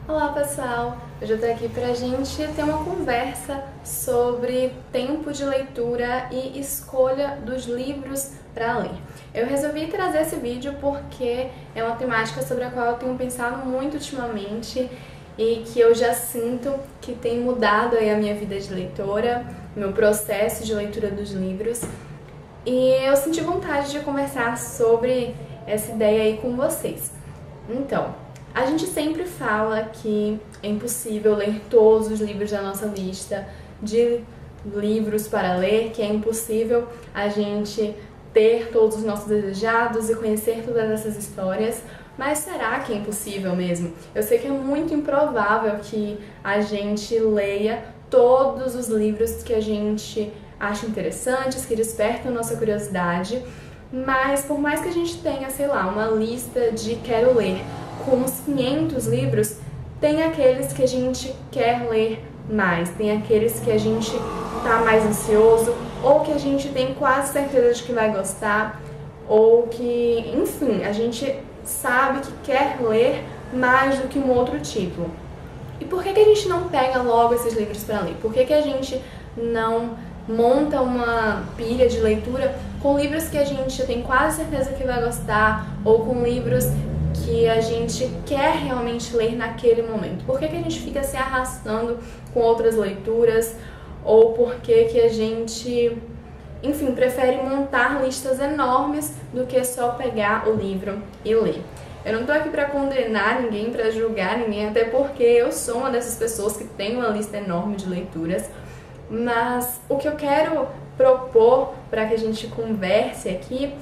Olá pessoal, hoje eu tô aqui pra gente ter uma conversa sobre tempo de leitura e escolha dos livros para ler. Eu resolvi trazer esse vídeo porque é uma temática sobre a qual eu tenho pensado muito ultimamente e que eu já sinto que tem mudado aí a minha vida de leitora, meu processo de leitura dos livros. E eu senti vontade de conversar sobre essa ideia aí com vocês. Então, a gente sempre fala que é impossível ler todos os livros da nossa lista de livros para ler, que é impossível a gente ter todos os nossos desejados e conhecer todas essas histórias. Mas será que é impossível mesmo? Eu sei que é muito improvável que a gente leia todos os livros que a gente acha interessantes, que despertam nossa curiosidade, mas por mais que a gente tenha, sei lá, uma lista de quero ler com uns 500 livros, tem aqueles que a gente quer ler mais, tem aqueles que a gente tá mais ansioso, ou que a gente tem quase certeza de que vai gostar, ou que, enfim, a gente sabe que quer ler mais do que um outro título. E por que a gente não pega logo esses livros para ler? Por que a gente não monta uma pilha de leitura com livros que a gente tem quase certeza que vai gostar, ou com livros que a gente quer realmente ler naquele momento? Por que a gente fica se arrastando com outras leituras? Ou por que a gente, enfim, prefere montar listas enormes do que só pegar o livro e ler? Eu não tô aqui para condenar ninguém, para julgar ninguém, até porque eu sou uma dessas pessoas que tem uma lista enorme de leituras. Mas o que eu quero propor para que a gente converse aqui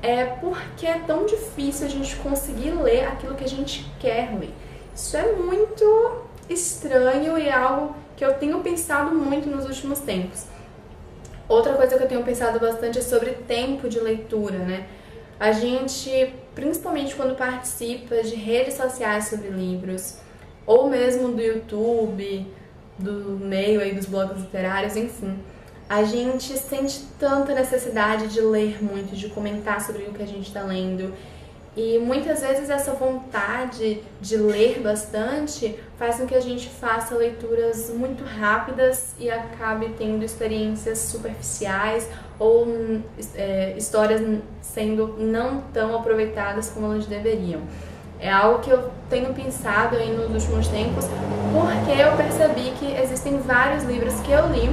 é porque é tão difícil a gente conseguir ler aquilo que a gente quer ler. Isso é muito estranho e é algo que eu tenho pensado muito nos últimos tempos. Outra coisa que eu tenho pensado bastante é sobre tempo de leitura, né? A gente, principalmente quando participa de redes sociais sobre livros, ou mesmo do YouTube, do meio aí dos blogs literários, enfim, a gente sente tanta necessidade de ler muito, de comentar sobre o que a gente está lendo. E muitas vezes essa vontade de ler bastante faz com que a gente faça leituras muito rápidas e acabe tendo experiências superficiais ou histórias sendo não tão aproveitadas como elas deveriam. É algo que eu tenho pensado aí nos últimos tempos, porque eu percebi que existem vários livros que eu li,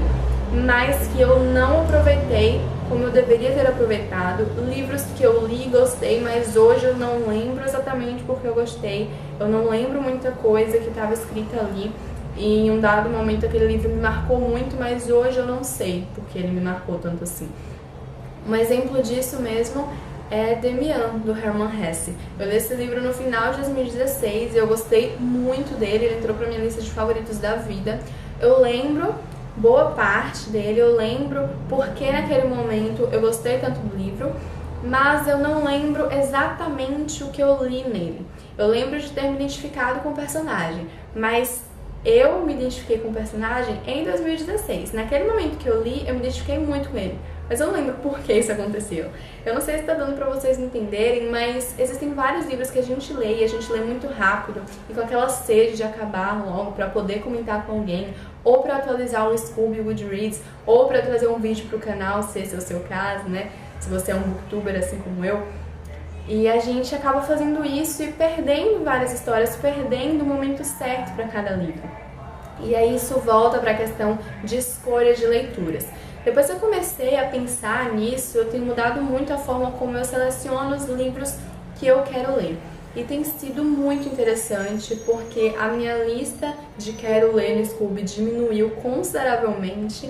mas que eu não aproveitei como eu deveria ter aproveitado. Livros que eu li e gostei, mas hoje eu não lembro exatamente porque eu gostei. Eu não lembro muita coisa que estava escrita ali. E em um dado momento aquele livro me marcou muito, mas hoje eu não sei porque ele me marcou tanto assim. Um exemplo disso mesmo é Demian, do Hermann Hesse. Eu li esse livro no final de 2016 e eu gostei muito dele, ele entrou pra minha lista de favoritos da vida. Eu lembro boa parte dele, eu lembro porque naquele momento eu gostei tanto do livro, mas eu não lembro exatamente o que eu li nele. Eu lembro de ter me identificado com o personagem, mas eu me identifiquei com o personagem em 2016. Naquele momento que eu li, eu me identifiquei muito com ele, mas eu não lembro por que isso aconteceu. Eu não sei se tá dando pra vocês entenderem, mas existem vários livros que a gente lê e a gente lê muito rápido e com aquela sede de acabar logo pra poder comentar com alguém, ou pra atualizar o Scooby Goodreads, ou pra trazer um vídeo pro canal, se esse é o seu caso, né? Se você é um booktuber assim como eu. E a gente acaba fazendo isso e perdendo várias histórias, perdendo o momento certo para cada livro. E aí isso volta para a questão de escolha de leituras. Depois que eu comecei a pensar nisso, eu tenho mudado muito a forma como eu seleciono os livros que eu quero ler. E tem sido muito interessante porque a minha lista de quero ler no Scooby diminuiu consideravelmente.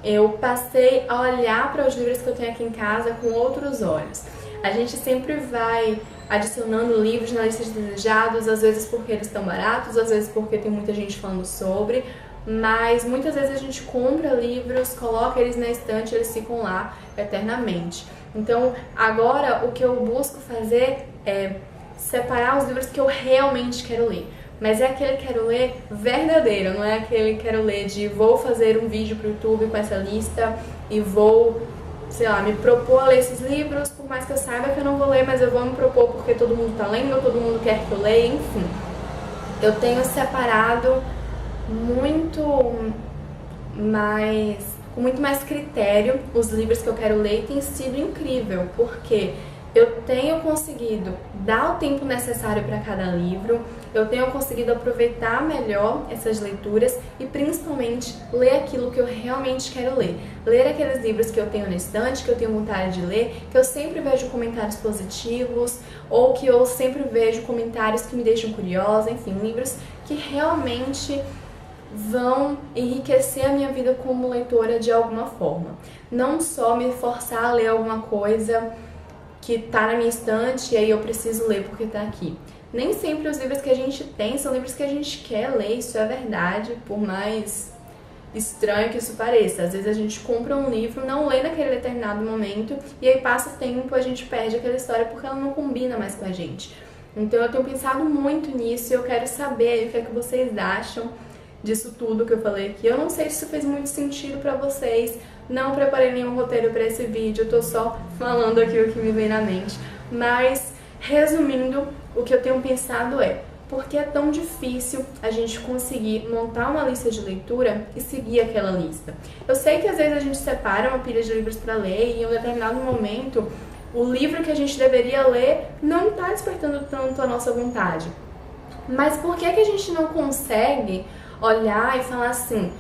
Eu passei a olhar para os livros que eu tenho aqui em casa com outros olhos. A gente sempre vai adicionando livros na lista de desejados, às vezes porque eles estão baratos, às vezes porque tem muita gente falando sobre, mas muitas vezes a gente compra livros, coloca eles na estante e eles ficam lá eternamente. Então, agora o que eu busco fazer é separar os livros que eu realmente quero ler. Mas é aquele quero ler verdadeiro, não é aquele quero ler de vou fazer um vídeo pro YouTube com essa lista e vou, sei lá, me propor a ler esses livros, por mais que eu saiba que eu não vou ler, mas eu vou me propor porque todo mundo tá lendo, todo mundo quer que eu leia, enfim. eu tenho separado muito com muito mais critério os livros que eu quero ler, e tem sido incrível, porque eu tenho conseguido dar o tempo necessário para cada livro, eu tenho conseguido aproveitar melhor essas leituras e principalmente ler aquilo que eu realmente quero ler. Ler aqueles livros que eu tenho na estante, que eu tenho vontade de ler, que eu sempre vejo comentários positivos ou que eu sempre vejo comentários que me deixam curiosa, enfim, livros que realmente vão enriquecer a minha vida como leitora de alguma forma. Não só me forçar a ler alguma coisa que tá na minha estante e aí eu preciso ler porque tá aqui. Nem sempre os livros que a gente tem são livros que a gente quer ler, isso é verdade, por mais estranho que isso pareça. Às vezes a gente compra um livro, não lê naquele determinado momento e aí passa o tempo, a gente perde aquela história porque ela não combina mais com a gente. Então eu tenho pensado muito nisso e eu quero saber o que é que vocês acham disso tudo que eu falei aqui. Eu não sei se isso fez muito sentido pra vocês, não preparei nenhum roteiro pra esse vídeo, eu tô só falando aqui o que me vem na mente. Mas, resumindo, o que eu tenho pensado é: por que é tão difícil a gente conseguir montar uma lista de leitura e seguir aquela lista? Eu sei que às vezes a gente separa uma pilha de livros pra ler e em um determinado momento o livro que a gente deveria ler não tá despertando tanto a nossa vontade. Mas por que a gente não consegue olhar e falar assim: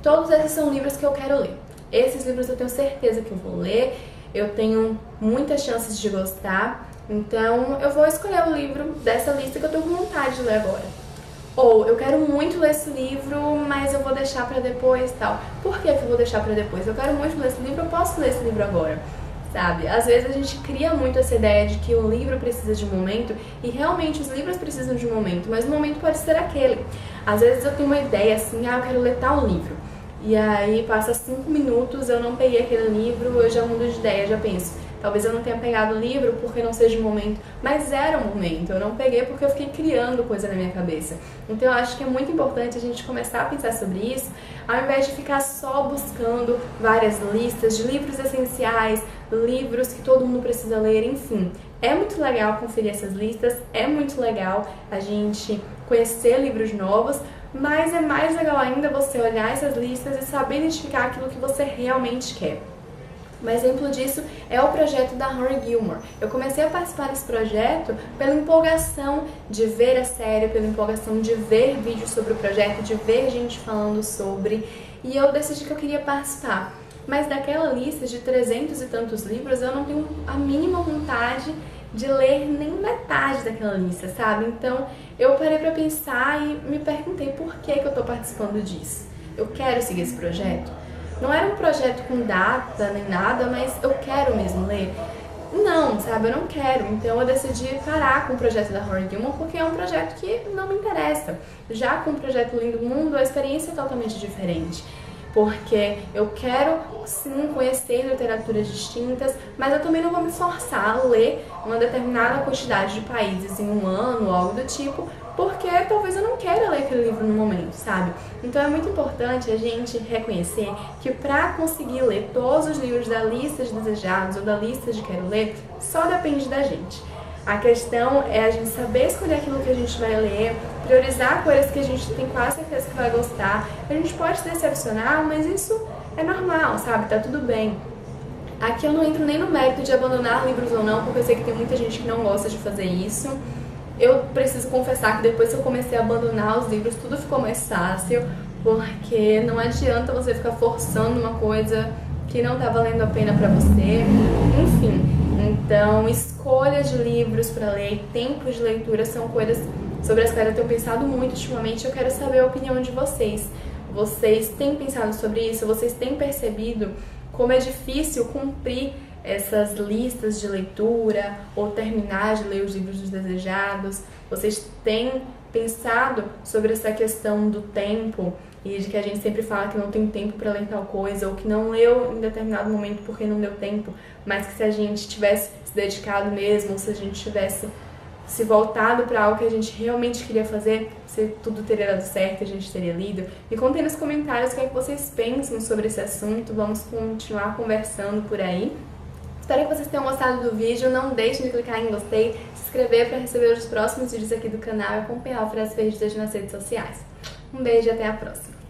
todos esses são livros que eu quero ler, esses livros eu tenho certeza que eu vou ler, eu tenho muitas chances de gostar, então eu vou escolher o livro dessa lista que eu tô com vontade de ler agora. Ou eu quero muito ler esse livro, mas eu vou deixar pra depois e tal. Por que eu vou deixar pra depois? Eu quero muito ler esse livro, eu posso ler esse livro agora. Sabe? Às vezes a gente cria muito essa ideia de que o livro precisa de um momento, e realmente os livros precisam de um momento, mas o momento pode ser aquele. Às vezes eu tenho uma ideia assim: eu quero ler tal livro, e aí passa 5 minutos, eu não peguei aquele livro, eu já mudo de ideia, já penso: talvez eu não tenha pegado o livro porque não seja o momento, mas era o momento, eu não peguei porque eu fiquei criando coisa na minha cabeça. Então eu acho que é muito importante a gente começar a pensar sobre isso, ao invés de ficar só buscando várias listas de livros essenciais, livros que todo mundo precisa ler, enfim. É muito legal conferir essas listas, é muito legal a gente conhecer livros novos, mas é mais legal ainda você olhar essas listas e saber identificar aquilo que você realmente quer. Um exemplo disso é o projeto da Rory Gilmore. Eu comecei a participar desse projeto pela empolgação de ver a série, pela empolgação de ver vídeos sobre o projeto, de ver gente falando sobre, e eu decidi que eu queria participar. Mas daquela lista de 300 e tantos livros, eu não tenho a mínima vontade de ler nem metade daquela lista, sabe? Então eu parei pra pensar e me perguntei por que eu tô participando disso. Eu quero seguir esse projeto? Não era um projeto com data nem nada, mas eu quero mesmo ler? Não, sabe? Eu não quero. Então eu decidi parar com o projeto da Rory Gilmore porque é um projeto que não me interessa. Já com o projeto Lindo Mundo, a experiência é totalmente diferente. Porque eu quero, sim, conhecer literaturas distintas, mas eu também não vou me forçar a ler uma determinada quantidade de países em um ano ou algo do tipo, porque talvez eu não queira ler aquele livro no momento, sabe? Então é muito importante a gente reconhecer que para conseguir ler todos os livros da lista de desejados ou da lista de quero ler, só depende da gente. A questão é a gente saber escolher aquilo que a gente vai ler, priorizar coisas que a gente tem quase certeza que vai gostar. A gente pode se decepcionar, mas isso é normal, sabe? Tá tudo bem. Aqui eu não entro nem no mérito de abandonar livros ou não, porque eu sei que tem muita gente que não gosta de fazer isso. Eu preciso confessar que depois que eu comecei a abandonar os livros, tudo ficou mais fácil, porque não adianta você ficar forçando uma coisa que não tá valendo a pena pra você. Enfim. Então, escolhas de livros para ler, tempos de leitura são coisas sobre as quais eu tenho pensado muito ultimamente. Eu quero saber a opinião de vocês. Vocês têm pensado sobre isso? Vocês têm percebido como é difícil cumprir essas listas de leitura ou terminar de ler os livros dos desejados? Vocês têm pensado sobre essa questão do tempo e de que a gente sempre fala que não tem tempo para ler tal coisa, ou que não leu em determinado momento porque não deu tempo, mas que se a gente tivesse se dedicado mesmo, ou se a gente tivesse se voltado para algo que a gente realmente queria fazer, tudo teria dado certo, a gente teria lido. Me contem nos comentários o que é que vocês pensam sobre esse assunto, vamos continuar conversando por aí. Espero que vocês tenham gostado do vídeo, não deixem de clicar em gostei, se inscrever para receber os próximos vídeos aqui do canal e acompanhar o Frases Perdidas nas redes sociais. Um beijo e até a próxima!